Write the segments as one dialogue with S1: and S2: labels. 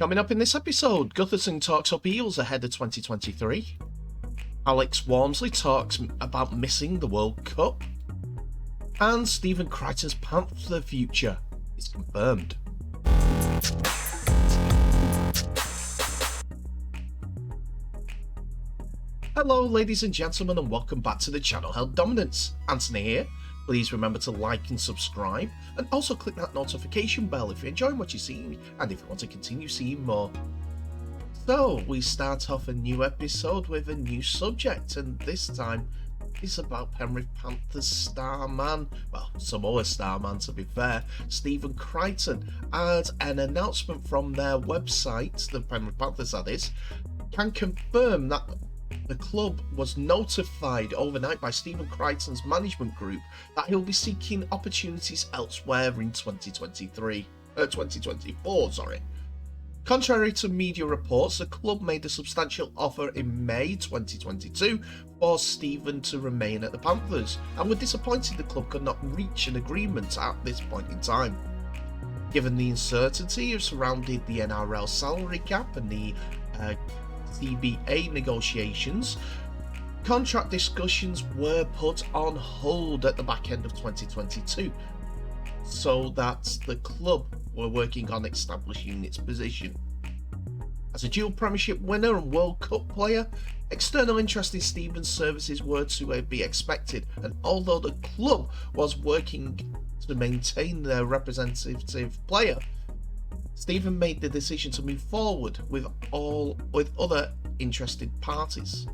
S1: Coming up in this episode, Gutherson talks up Eels ahead of 2023. Alex Walmsley talks about missing the World Cup. And Stephen Crichton's Panther future is confirmed. Hello ladies and gentlemen, and welcome back to the channel Held Dominance. Anthony here. Please remember to like and subscribe, and also click that notification bell if you're enjoying what you're seeing and if you want to continue seeing more. So we start off a new episode with a new subject, and this time it's about Penrith Panthers star man, well, Samoa star man to be fair, Stephen Crichton, as an announcement from their website, the Penrith Panthers that is, can confirm that the club was notified overnight by Stephen Crichton's management group that he'll be seeking opportunities elsewhere in 2024. Contrary to media reports, the club made a substantial offer in May 2022 for Stephen to remain at the Panthers, and were disappointed the club could not reach an agreement at this point in time. Given the uncertainty surrounding the NRL salary cap and the CBA negotiations, contract discussions were put on hold at the back end of 2022, so that the club were working on establishing its position. As a dual premiership winner and World Cup player, external interest in Stephen's services were to be expected, and although the club was working to maintain their representative player, Stephen made the decision to move forward with other interested parties.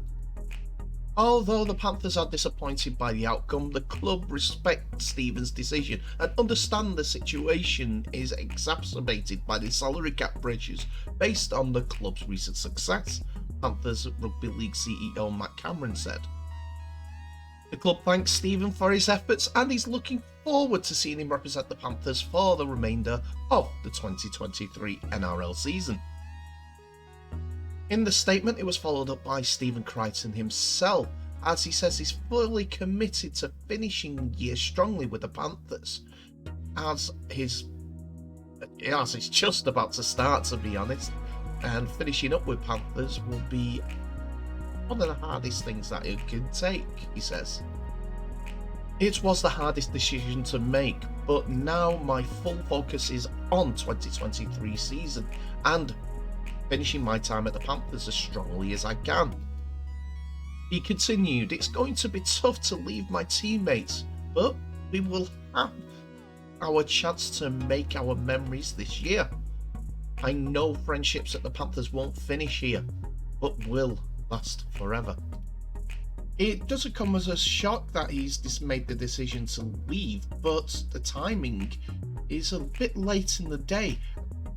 S1: Although the Panthers are disappointed by the outcome, the club respects Stephen's decision and understand the situation is exacerbated by the salary cap pressures based on the club's recent success, Panthers Rugby League CEO Matt Cameron said. The club thanks Stephen for his efforts and is looking forward to seeing him represent the Panthers for the remainder of the 2023 NRL season. In the statement, it was followed up by Stephen Crichton himself, as he says he's fully committed to finishing the year strongly with the Panthers, as it's just about to start, to be honest, and finishing up with Panthers will be one of the hardest things that it can take, he says. It was the hardest decision to make, but now my full focus is on 2023 season and finishing my time at the Panthers as strongly as I can. He continued, it's going to be tough to leave my teammates, but we will have our chance to make our memories this year. I know friendships at the Panthers won't finish here, but will last forever. It doesn't come as a shock that he's made the decision to leave, but the timing is a bit late in the day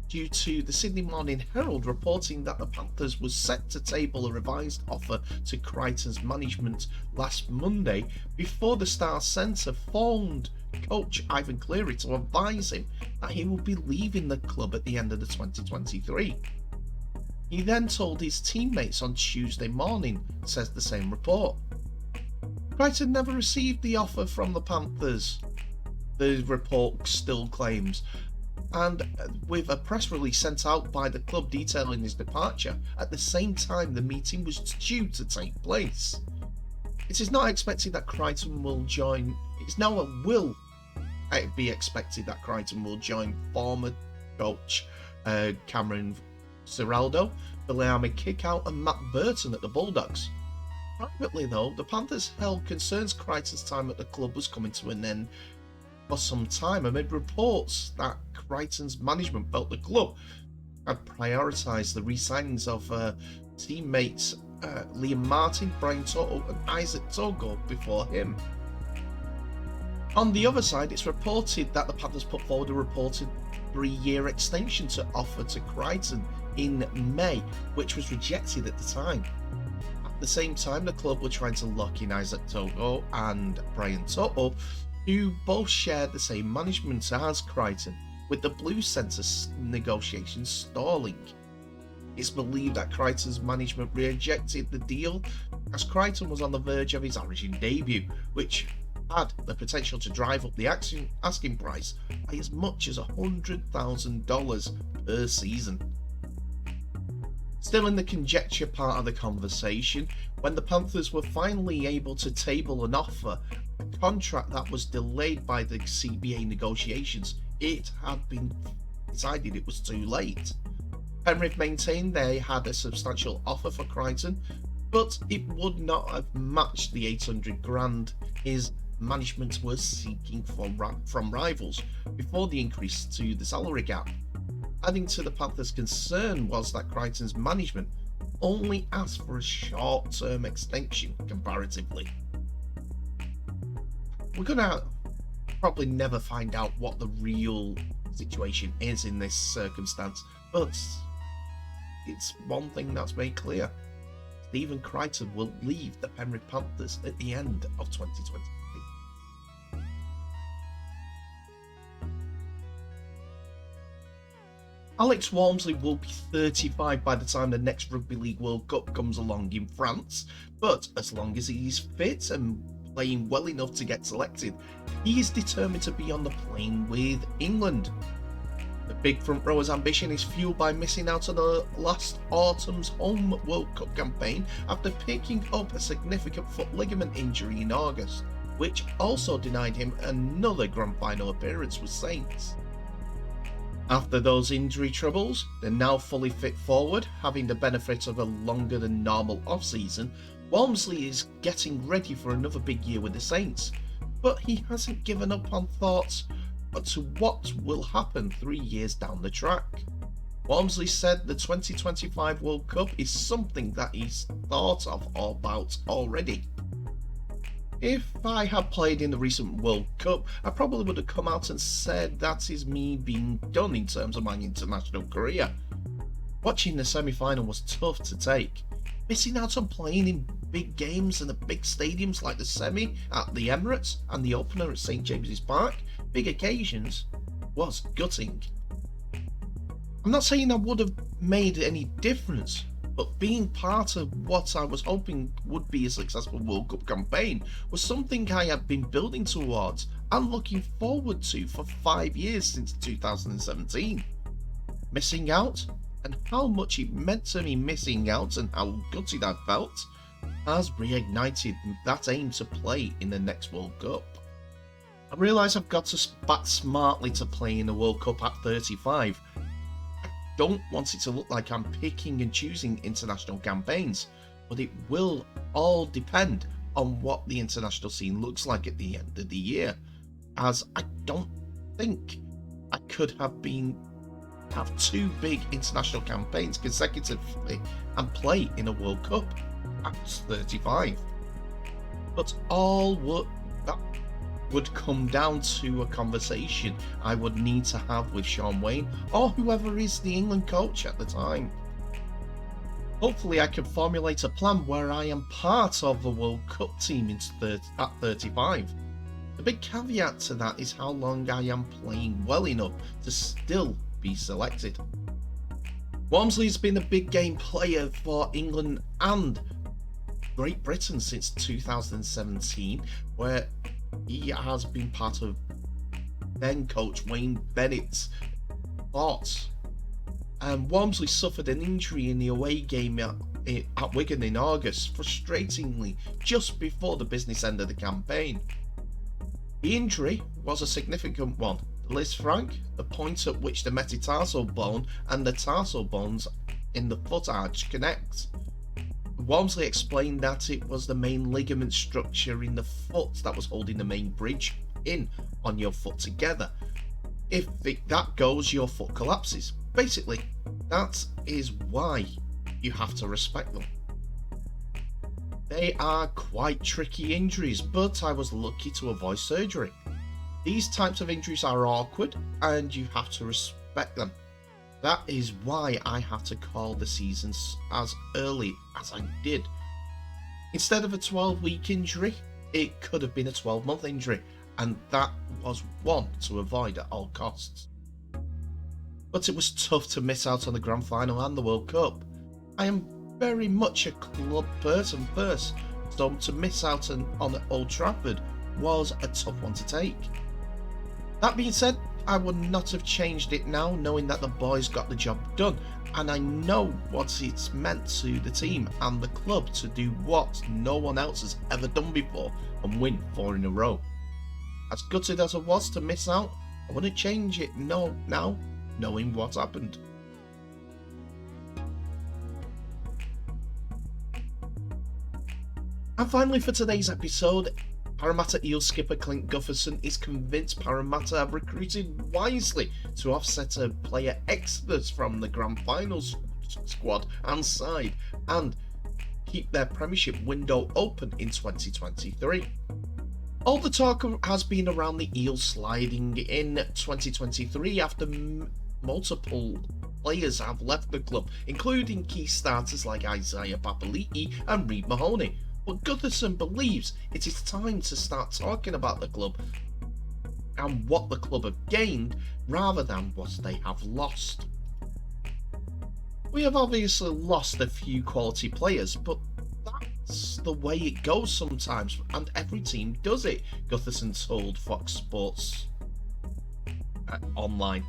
S1: due to the Sydney Morning Herald reporting that the Panthers was set to table a revised offer to Crichton's management last Monday before the Star Centre phoned coach Ivan Cleary to advise him that he will be leaving the club at the end of the 2023. He then told his teammates on Tuesday morning, says the same report. Crichton never received the offer from the Panthers, the report still claims, and with a press release sent out by the club detailing his departure at the same time the meeting was due to take place. It is not expected that Crichton will join, will be expected that Crichton will join former coach Cameron Ciraldo, Viliame Kickout and Matt Burton at the Bulldogs. Privately though, the Panthers held concerns Crichton's time at the club was coming to an end for some time amid reports that Crichton's management felt the club had prioritised the re-signings of teammates Liam Martin, Brian Toto and Isaac Togo before him. On the other side, it's reported that the Panthers put forward a reported 3-year extension to offer to Crichton in May, which was rejected at the time. At the same time, the club were trying to lock in Isaac Togo and Brian Toto, who both shared the same management as Crichton, with the Blues Centre negotiations stalling. It's believed that Crichton's management rejected the deal as Crichton was on the verge of his Origin debut, which had the potential to drive up the asking price by as much as $100,000 per season. Still in the conjecture part of the conversation, when the Panthers were finally able to table an offer, a contract that was delayed by the CBA negotiations, it had been decided it was too late. Penrith maintained they had a substantial offer for Crichton, but it would not have matched the 800 grand his management was seeking from rivals before the increase to the salary gap. Adding to the Panthers' concern was that Crichton's management only asked for a short-term extension comparatively. We're going to probably never find out what the real situation is in this circumstance, but it's one thing that's made clear. Stephen Crichton will leave the Penrith Panthers at the end of 2023. Alex Walmsley will be 35 by the time the next Rugby League World Cup comes along in France, but as long as he's fit and playing well enough to get selected, he is determined to be on the plane with England. The big front rower's ambition is fueled by missing out on the last autumn's home World Cup campaign after picking up a significant foot ligament injury in August, which also denied him another grand final appearance with Saints. After those injury troubles, the now fully fit forward, having the benefit of a longer than normal off-season, Walmsley is getting ready for another big year with the Saints, but he hasn't given up on thoughts to what will happen 3 years down the track. Walmsley said the 2025 World Cup is something that he's thought of about already. If I had played in the recent World Cup, I probably would have come out and said that is me being done in terms of my international career. Watching the semi-final was tough to take. Missing out on playing in big games and the big stadiums like the semi at the Emirates and the opener at St James's Park, big occasions, was gutting. I'm not saying I would have made any difference, but being part of what I was hoping would be a successful World Cup campaign was something I had been building towards and looking forward to for 5 years since 2017. Missing out, and how much it meant to me missing out and how gutted I felt, has reignited that aim to play in the next World Cup. I realise I've got to bat smartly to play in the World Cup at 35. Don't want it to look like I'm picking and choosing international campaigns, but it will all depend on what the international scene looks like at the end of the year, as I don't think I could have 2 big international campaigns consecutively and play in a World Cup at 35. But that would come down to a conversation I would need to have with Sean Wayne or whoever is the England coach at the time. Hopefully I can formulate a plan where I am part of the World Cup team at 35. The big caveat to that is how long I am playing well enough to still be selected. Walmsley's been a big game player for England and Great Britain since 2017, where he has been part of then coach Wayne Bennett's thoughts. And Walmsley suffered an injury in the away game at Wigan in August, frustratingly just before the business end of the campaign. The injury was a significant one. The Lis franc, the point at which the metatarsal bone and the tarsal bones in the foot arch connect. Walmsley explained that it was the main ligament structure in the foot that was holding the main bridge in on your foot together. If that goes, your foot collapses. Basically, that is why you have to respect them. They are quite tricky injuries, but I was lucky to avoid surgery. These types of injuries are awkward and you have to respect them. That is why I had to call the seasons as early as I did. Instead of a 12-week injury, it could have been a 12-month injury, and that was one to avoid at all costs. But it was tough to miss out on the Grand Final and the World Cup. I am very much a club person first, so to miss out on Old Trafford was a tough one to take. That being said, I would not have changed it now, knowing that the boys got the job done and I know what it's meant to the team and the club to do what no one else has ever done before and win 4 in a row. As gutted as I was to miss out, I wouldn't change it now, knowing what happened. And finally, for today's episode, Parramatta Eels skipper Clint Gutherson is convinced Parramatta have recruited wisely to offset a player exodus from the grand finals squad and side and keep their premiership window open in 2023. All the talk has been around the Eels sliding in 2023 after multiple players have left the club, including key starters like Isaiah Papali'i and Reid Mahoney. But Gutherson believes it is time to start talking about the club and what the club have gained rather than what they have lost. We have obviously lost a few quality players, but that's the way it goes sometimes, and every team does it, Gutherson told Fox Sports Online.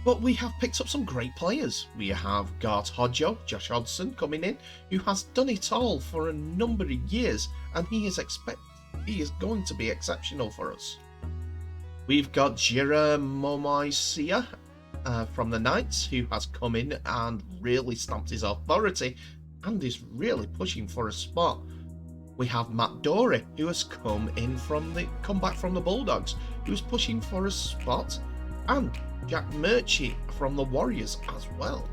S1: But we have picked up some great players. We have Gart Hodjo, Josh Hodgson coming in, who has done it all for a number of years, and he is going to be exceptional for us. We've got Jira Momaisia from the Knights, who has come in and really stamped his authority and is really pushing for a spot. We have Matt Dorey, who has come back from the Bulldogs, who is pushing for a spot, and Jack Murchie from the Warriors as well.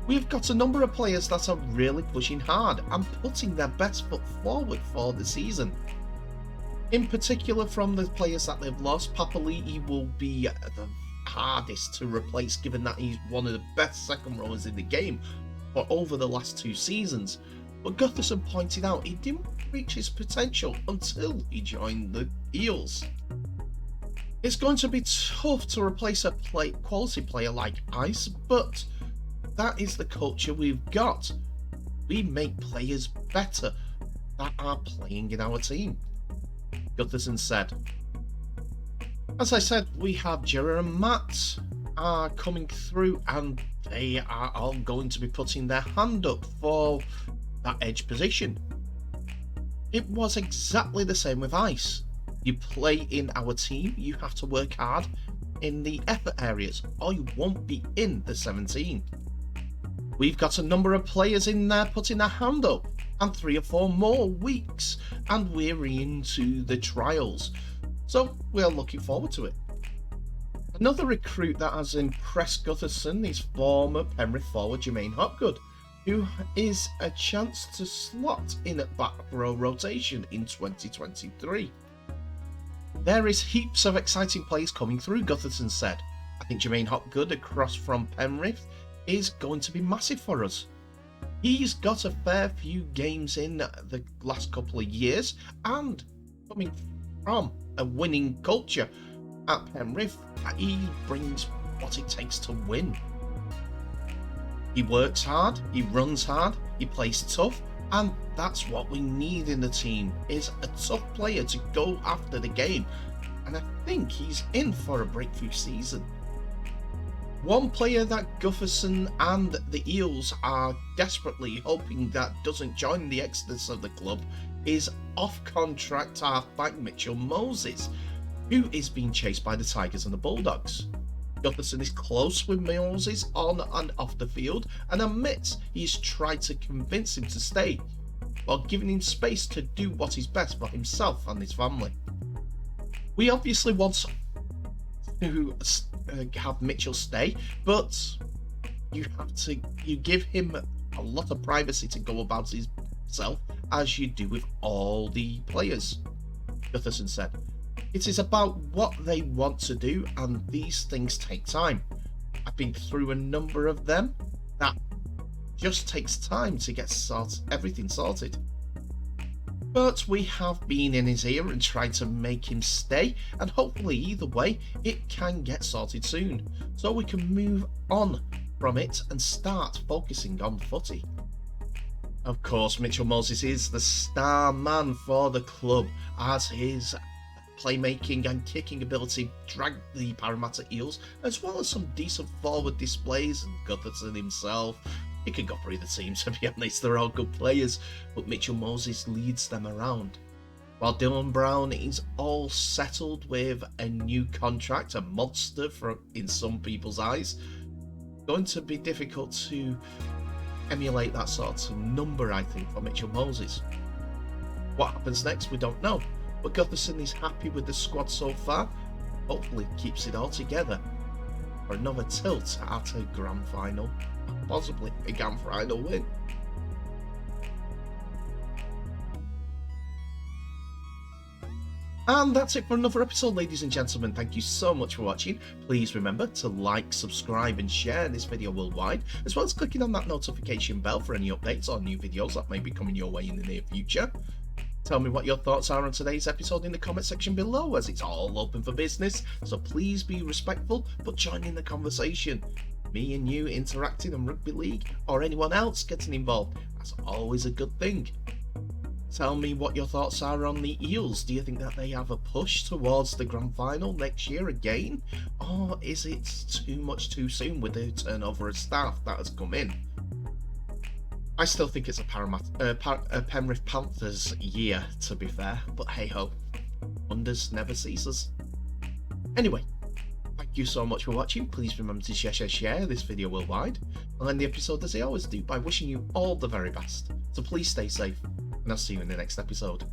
S1: We've got a number of players that are really pushing hard and putting their best foot forward for the season. In particular, from the players that they've lost, Papali'i will be the hardest to replace, given that he's one of the best second rowers in the game for over the last 2 seasons. But Gutherson pointed out he didn't reach his potential until he joined the Eels. It's going to be tough to replace a quality player like Ice, but that is the culture we've got. We make players better that are playing in our team, Gutherson said. As I said, we have Jira and Matt are coming through, and they are all going to be putting their hand up for that edge position. It was exactly the same with Ice. You play in our team, you have to work hard in the effort areas, or you won't be in the 17. We've got a number of players in there putting their hand up, and 3 or 4 more weeks, and we're into the trials. So we're looking forward to it. Another recruit that has impressed Gutherson is former Penrith forward Jermaine Hopgood, who is a chance to slot in at back row rotation in 2023. There is heaps of exciting players coming through, Gutherson said. I think Jermaine Hopgood across from Penrith is going to be massive for us. He's got a fair few games in the last couple of years, and coming from a winning culture at Penrith, he brings what it takes to win. He works hard, he runs hard, he plays tough, and that's what we need in the team, is a tough player to go after the game, and I think he's in for a breakthrough season. One player that Gutherson and the Eels are desperately hoping that doesn't join the exodus of the club is off-contract halfback Mitchell Moses, who is being chased by the Tigers and the Bulldogs. Gutherson is close with Moses on and off the field and admits he's tried to convince him to stay, while giving him space to do what is best for himself and his family. We obviously want to have Mitchell stay, but you give him a lot of privacy to go about himself, as you do with all the players, Gutherson said. It is about what they want to do, and these things take time. I've been through a number of them that just takes time to get everything sorted. But we have been in his ear and tried to make him stay, and hopefully either way it can get sorted soon, so we can move on from it and start focusing on footy. Of course, Mitchell Moses is the star man for the club, as his playmaking and kicking ability dragged the Parramatta Eels, as well as some decent forward displays, and Gutherson himself. He could go for either team, to be honest, they're all good players, but Mitchell Moses leads them around. While Dylan Brown is all settled with a new contract, a monster in some people's eyes, going to be difficult to emulate that sort of number, I think, for Mitchell Moses. What happens next, we don't know, but Gutherson is happy with the squad so far, hopefully keeps it all together for another tilt at a grand final, possibly a grand final win. And that's it for another episode, ladies and gentlemen. Thank you so much for watching. Please remember to like, subscribe and share this video worldwide, as well as clicking on that notification bell for any updates or new videos that may be coming your way in the near future. Tell me what your thoughts are on today's episode in the comment section below, as it's all open for business, so please be respectful but join in the conversation. Me and you interacting on rugby league, or anyone else getting involved, that's always a good thing. Tell me what your thoughts are on the Eels. Do you think that they have a push towards the grand final next year again? Or is it too much too soon with the turnover of staff that has come in? I still think it's a Penrith Panthers year, to be fair, but hey ho, wonders never ceases. Anyway, thank you so much for watching. Please remember to share this video worldwide. I'll end the episode as I always do by wishing you all the very best. So please stay safe, and I'll see you in the next episode.